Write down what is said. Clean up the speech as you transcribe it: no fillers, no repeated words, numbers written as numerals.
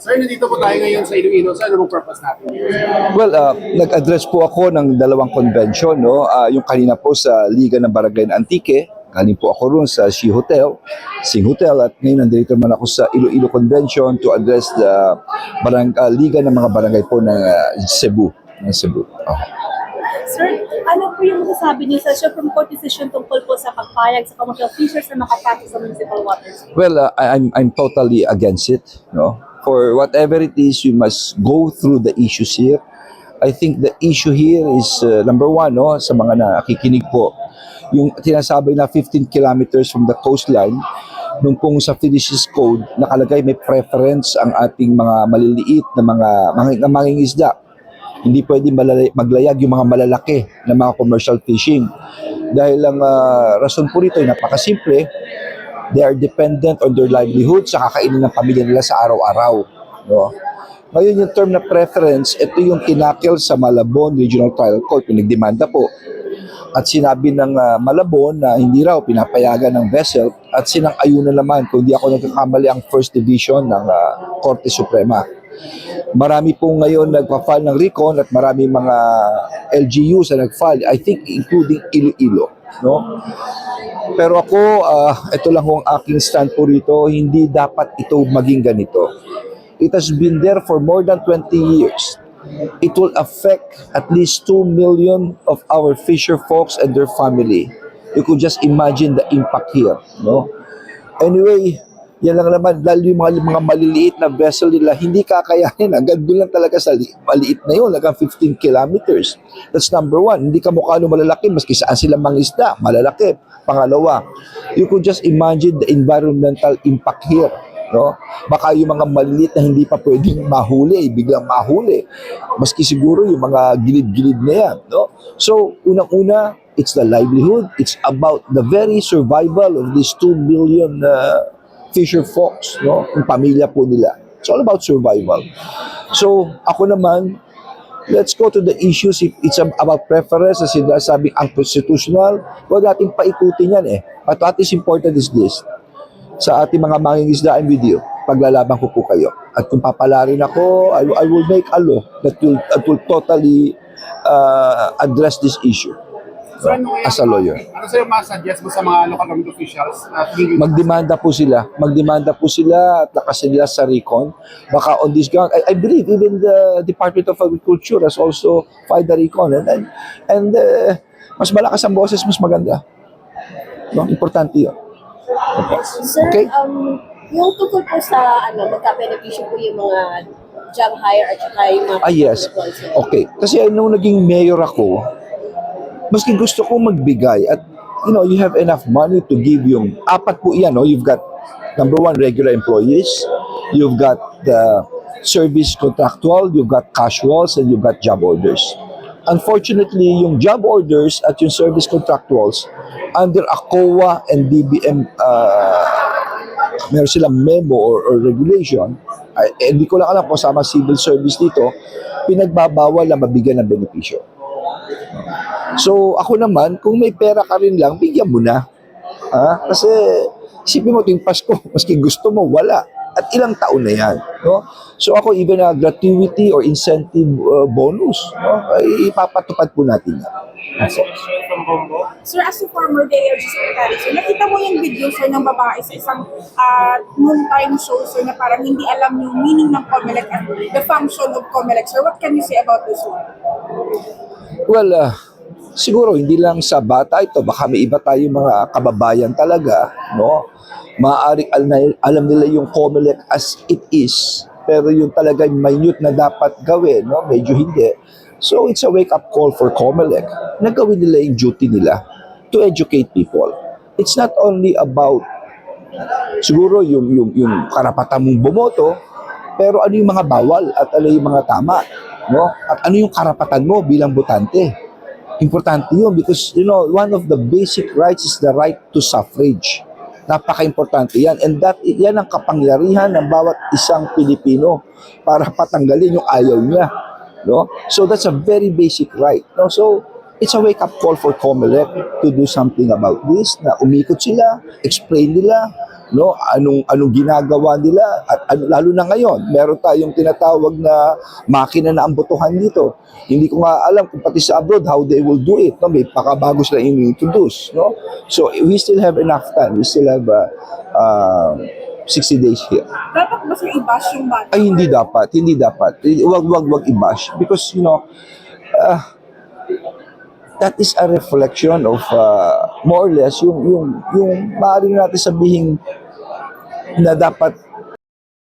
Sir, nandito po tayo ngayon sa Iloilo. Sir, ano pong purpose natin? Well, nag-address po ako ng dalawang convention, no? Yung kanina po sa Liga ng Barangay ng Antique, galing po ako roon sa She Hotel, Sing Hotel, at ngayon nandito naman ako sa Iloilo Convention to address the Liga ng mga barangay po ng Cebu. Sir, ano po yung masasabi niyo sa Supreme Court decision tungkol po sa pagpayag sa commercial fishers na makapasok sa municipal waters? Well, I'm totally against it, no? For whatever it is, we must go through the issues here. I think the issue here is number one, no, sa mga nakikinig po, yung tinasabi na 15 kilometers from the coastline, nung pong sa Fisheries Code, nakalagay may preference ang ating mga maliliit na mga mangingisda. Hindi pwede maglayag yung mga malalaki na mga commercial fishing. Dahil ang rason po rito ay napakasimple. They are dependent on their livelihood sa kakainin ng pamilya nila sa araw-araw. No? Ngayon yung term na preference, ito yung tinakil sa Malabon Regional Trial Court, pinagdemanda po. At sinabi ng Malabon na hindi raw pinapayagan ng vessel at sinang-ayunan naman, kung di ako nagkakamali, ang First Division ng Korte Suprema. Marami po ngayon nagpa-file ng recon at marami mga LGUs na nag-file, I think including Iloilo. No? Pero ako, ito lang ang aking stand po rito, hindi dapat ito maging ganito. It has been there for more than 20 years. It will affect at least 2 million of our fisher folks and their family. You could just imagine the impact here. No? Anyway, yan lang naman, lalo yung mga maliliit na vessel nila, hindi kakayanin. Hanggang doon lang talaga sa maliit na yun, hanggang 15 kilometers. That's number one. Hindi ka mukha malalaki, maski saan sila mangisda, malalaki. Pangalawa, you could just imagine the environmental impact here. No? Baka yung mga maliliit na hindi pa pwedeng mahuli, biglang mahuli. Maski siguro yung mga gilid-gilid na yan. No? So, unang-una, it's the livelihood. It's about the very survival of these 2 million fisher folks, no? Yung pamilya po nila. It's all about survival. So, ako naman, let's go to the issues. If it's about preference, as sinasabi ang constitutional, huwag natin paikutin yan eh. But what is important is this. Sa ating mga mangingisdaan video, paglalaban ko po kayo. At kung papalarin ako, I will make a law that will totally address this issue. Sir, As a lawyer. Ano sa'yo mas-suggest mo sa mga local government officials? Magdemanda po sila at lakasin nila sa recon. Baka on this ground, I believe even the Department of Agriculture has also filed the recon. And mas malakas ang boses, mas maganda. No? Importante yun. Sir, Okay. yung tungkol po sa magka-beneficio po yung mga job hire at saka yung mga Yes. employees. Okay. Kasi nung naging mayor ako, maski gusto ko magbigay at you have enough money to give yung apat po yan, no? You've got number one, regular employees, you've got the service contractual, you've got casuals, and you've got job orders. Unfortunately, yung job orders at yung service contractuals under ACOA and DBM, meron silang memo or regulation, hindi ko lang alam kung sama civil service dito, pinagbabawal na mabigyan ng benepisyo. So, ako naman, kung may pera ka rin lang, bigyan mo na. Kasi, isipin mo, tuwing Pasko, maski gusto mo, wala. At ilang taon na yan. No? So, ako, even a gratuity or incentive bonus, no? Ay ipapatupad po natin yan. Sir, as a former DLG secretary, sir, nakita mo yung video, sir, ng babae sa isang noontime show, sir, na parang hindi alam yung meaning ng COMELEC and the function of COMELEC. Sir, what can you say about this one? Well, siguro hindi lang sa bata ito, baka may iba tayong mga kababayan talaga, no? Maaaring alam nila yung COMELEC as it is, pero yung talaga minute na dapat gawin, no? Medyo hindi. So it's a wake-up call for COMELEC na gawin nila yung duty nila to educate people. It's not only about siguro yung karapatan mong bumoto, pero ano yung mga bawal at ano yung mga tama, no? At ano yung karapatan mo bilang botante. Importante yun because, one of the basic rights is the right to suffrage. Napaka-importante yan. And yan ang kapangyarihan ng bawat isang Pilipino para patanggalin yung ayaw niya. No? So that's a very basic right. No? So it's a wake-up call for COMELEC to do something about this, na umikot sila, explain nila no? Anong ginagawa nila at lalo na ngayon, meron tayong tinatawag na makina na ang botohan dito. Hindi ko nga alam kung pati sa abroad how they will do it, no? May pakabago sila i-introduce, no? So we still have enough time. We still have 60 days here. Dapat ba sir i-bash yung bata? Ay, hindi dapat. Wag i-bash because that is a reflection of more or less yung maaari natin sabihin na dapat